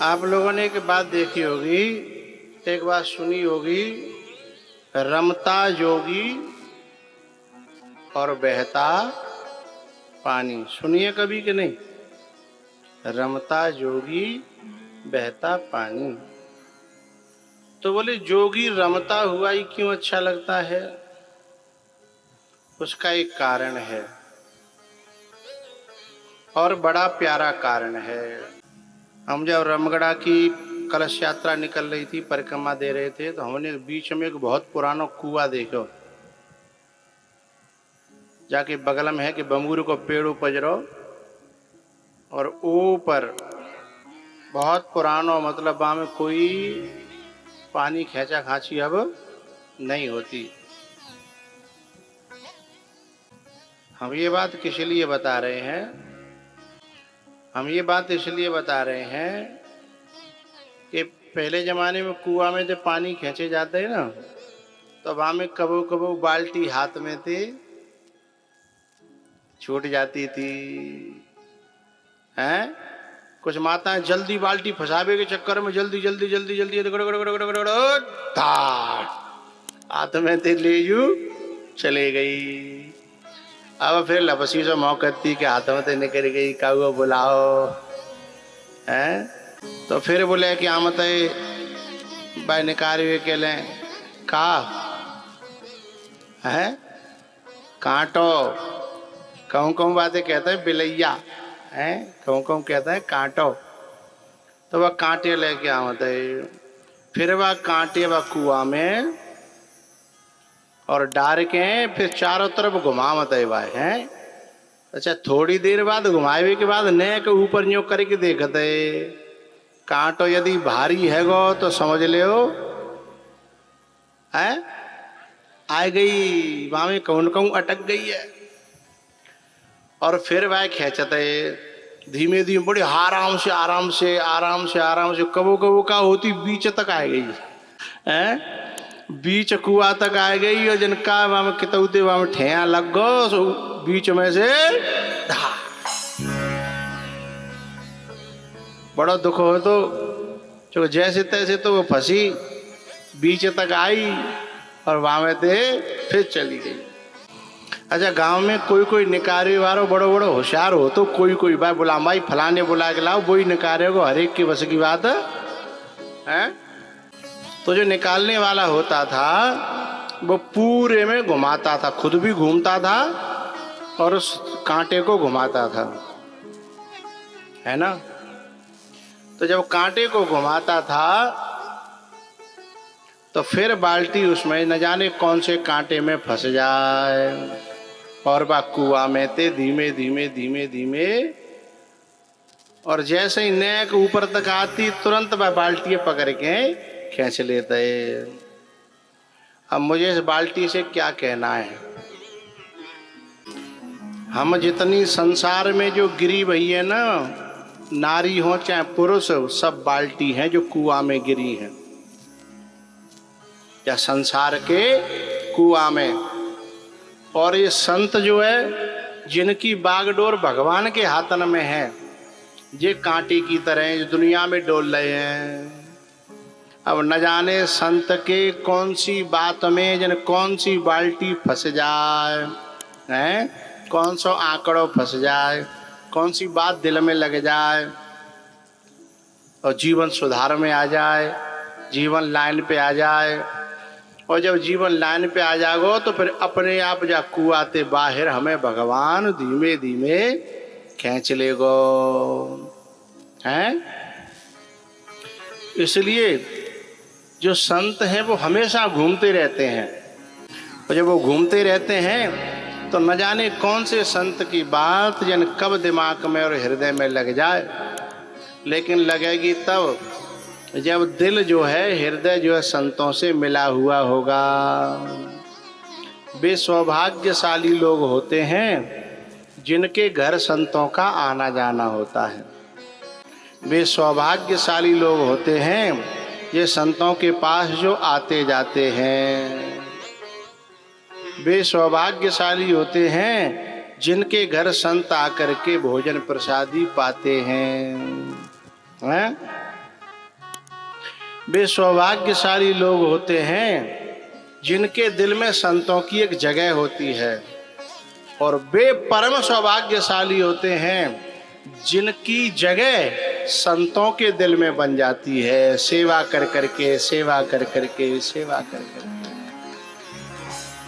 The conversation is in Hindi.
आप लोगों ने एक बात देखी होगी, एक बात सुनी होगी, रमता जोगी और बहता पानी। सुनिए कभी कि नहीं? रमता जोगी बहता पानी। तो बोले जोगी रमता हुआ ही क्यों अच्छा लगता है? उसका एक कारण है और बड़ा प्यारा कारण है। हम जब रमगढ़ा की कलश यात्रा निकल रही थी, परिक्रमा दे रहे थे, तो हमने बीच में एक बहुत पुराना कुआं देखा। जाके बगल में है कि बमूर को पेड़ उपजरो और ऊपर बहुत पुराना, मतलब वहां में कोई पानी खेचा खाची अब नहीं होती। हम ये बात किस लिए बता रहे हैं? हम ये बात इसलिए बता रहे हैं कि पहले जमाने में कुआं में जब पानी खींचे जाते हैं ना, तो वहां में कबो कबो बाल्टी हाथ में थी, छूट जाती थी। हैं? कुछ माताएं जल्दी बाल्टी फंसावे के चक्कर में जल्दी जल्दी जल्दी जल्दी हाथ में थे ले जू चले गई। अब फिर लपसी से मौकती के हाथ में से निकल गई, काऊ बुलाओ। हैं? तो फिर बोले कि आमत भाई निकाल हुए के लें का है कांटो। कहूँ कहूँ बातें कहते हैं बिलैया है, कहूँ कहूँ कहते हैं कांटो। तो वह कांटे लेके आवत है, फिर वह कांटे वह कुआं में और डार के फिर चारों तरफ घुमावत है भाई है। अच्छा, थोड़ी देर बाद घुमावे के बाद ने के ऊपर न्यो करके देखते है। कांटो यदि भारी है गो तो समझ ले है आ गई, वहां में कहूँ कहूँ अटक गई है। और फिर वह खेचते धीमे धीमे बड़े आराम से आराम से आराम से आराम से कबो कबो का होती बीच तक आ गई है, बीच कुआ तक आ गई। और जिनका वहां में कितौते वहां में ठेया लग गो, सो बीच में से बड़ा दुख हो। तो जैसे तैसे तो वो फंसी, बीच तक आई और वहां में थे फिर चली गई। अच्छा, गांव में कोई कोई निकारे वालों बड़ो बड़ो होशियार हो, तो कोई कोई भाई बुला भाई फलाने बुला के लाओ, वही निकारे को हर एक की बस की बात है। तो जो निकालने वाला होता था वो पूरे में घुमाता था, खुद भी घूमता था और उस कांटे को घुमाता था, है ना। तो जब कांटे को घुमाता था तो फिर बाल्टी उसमें न जाने कौन से कांटे में फंस जाए और वह कुआं में थे धीमे धीमे धीमे धीमे। और जैसे ही नेक ऊपर तक आती तुरंत वह बाल्टी पकड़ के खींच लेते। अब मुझे इस बाल्टी से क्या कहना है? हम जितनी संसार में जो गिरी भई है ना, नारी हो चाहे पुरुष, सब बाल्टी हैं जो कुआं में गिरी हैं, या संसार के कुआं में। और ये संत जो है जिनकी बागडोर भगवान के हाथन में है, ये कांटे की तरह जो दुनिया में डोल रहे हैं। अब न जाने संत के कौन सी बात में जन कौन सी बाल्टी फंस जाए, हैं? कौन सा आंकड़ो फंस जाए, कौन सी बात दिल में लग जाए और जीवन सुधार में आ जाए, जीवन लाइन पे आ जाए। और जब जीवन लाइन पे आ जाओ तो फिर अपने आप जा कुआते बाहर हमें भगवान धीमे धीमे खींच लेगो, हैं? इसलिए जो संत हैं वो हमेशा घूमते रहते हैं, और जब वो घूमते रहते हैं तो न जाने कौन से संत की बात जन कब दिमाग में और हृदय में लग जाए। लेकिन लगेगी तब जब दिल जो है, हृदय जो है संतों से मिला हुआ होगा। वे सौभाग्यशाली लोग होते हैं जिनके घर संतों का आना जाना होता है। वे सौभाग्यशाली लोग होते हैं ये संतों के पास जो आते जाते हैं। वे सौभाग्यशाली होते हैं जिनके घर संत आकर के भोजन प्रसादी पाते हैं। वे सौभाग्यशाली लोग होते हैं जिनके दिल में संतों की एक जगह होती है, और वे परम सौभाग्यशाली होते हैं जिनकी जगह संतों के दिल में बन जाती है, सेवा कर करके, सेवा कर करके, सेवा कर करके।